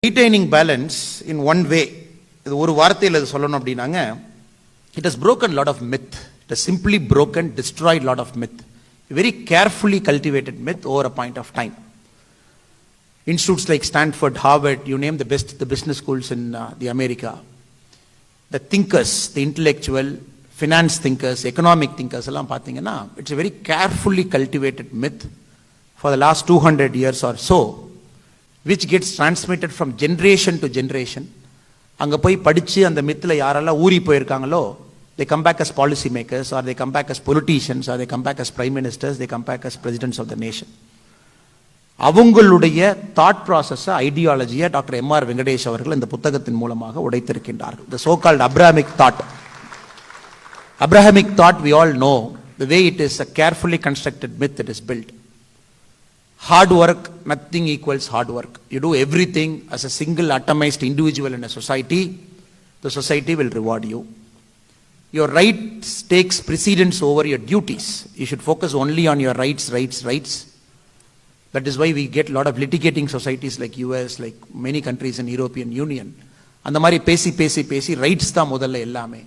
Retaining balance in one way, இது ஒரு வார்த்தையில் இது சொல்லணும் அப்படின்னாங்க, it has broken a lot of myth. It has simply broken, destroyed a lot of myth. A very carefully cultivated myth over a point of time. Institutes like Stanford, Harvard, you name the best, the business schools in the America. The thinkers, the intellectual, finance thinkers, economic thinkers, எல்லாம் பார்த்தீங்கன்னா, it's a very carefully cultivated myth for the last 200 years or so, which gets transmitted from generation to generation. அங்கே போய் படித்து அந்த மித்தில் யாரெல்லாம் ஊறி போயிருக்காங்களோ, they come back as policy makers, or they come back as politicians, or they come back as prime ministers, they come back as presidents of the nation. அவங்களுடைய thought ப்ராசஸை, ஐடியாலஜியை doctor M R Venkatesh அவர்கள் இந்த புத்தகத்தின் மூலமாக உடைத்திருக்கின்றார்கள். The so-called Abrahamic thought. Abrahamic thought, we all know, the way it is a carefully constructed myth that is built. Hard work, nothing equals hard work. You do everything as a single atomized individual in a society, the society will reward you. Your rights takes precedence over your duties. You should focus only on your rights. That is why we get a lot of litigating societies like US, like many countries in European Union. அந்த மாதிரி பேசி rights தான் முதல்ல எல்லாமே.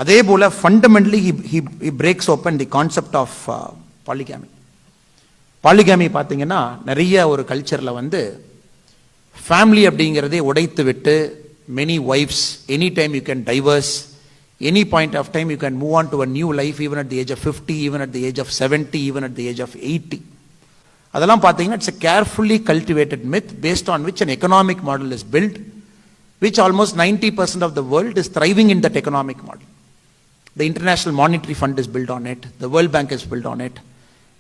அதே போல fundamentally he breaks open the concept of polygamy. Polygamy பார்த்தீங்கன்னா நிறைய ஒரு கல்ச்சரில் வந்து ஃபேமிலி அப்படிங்கிறதே உடைத்து விட்டு many wives, any time you can divorce, any point of time you can move on to a new life, even at the age of 50, even at the age of 70, even at the age of 80. அதெல்லாம் பார்த்தீங்கன்னா it's a carefully cultivated myth based on which an economic model is built, which almost 90% of the world is thriving in that economic model. The International Monetary Fund is built on it, the World Bank is built on it.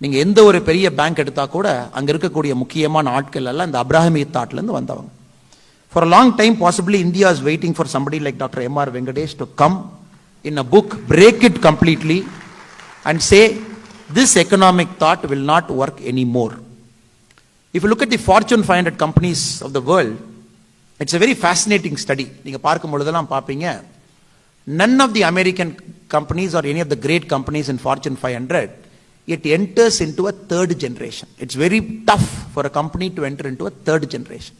நீங்கள் எந்த ஒரு பெரிய bank எடுத்தால் கூட அங்கே இருக்கக்கூடிய முக்கியமான ஆட்கள் எல்லாம் இந்த அப்ராஹமிக் தாட்லேருந்து வந்தவங்க. For a long time possibly India is waiting for somebody like doctor M R Venkatesh to come in a book, break it completely and say this economic thought will not work any more. If you look at the Fortune 500 companies of the world, it's a very fascinating study. நீங்கள் பார்க்கும் பொழுதெல்லாம் பார்ப்பீங்க, none of the American companies or any of the great companies in Fortune 500, it enters into a third generation. It's very tough for a company to enter into a third generation.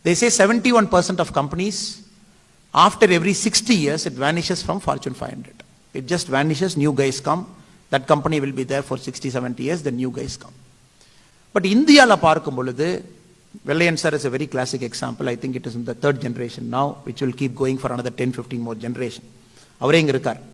They say 71% of companies, after every 60 years, it vanishes from Fortune 500. It just vanishes, new guys come, that company will be there for 60-70 years, the new guys come. But India la பார்க்கும் பொழுது, Vellayan sir is a very classic example. I think it is in the third generation now, which will keep going for another 10-15 more generation. அவரே இங்க இருக்கார்.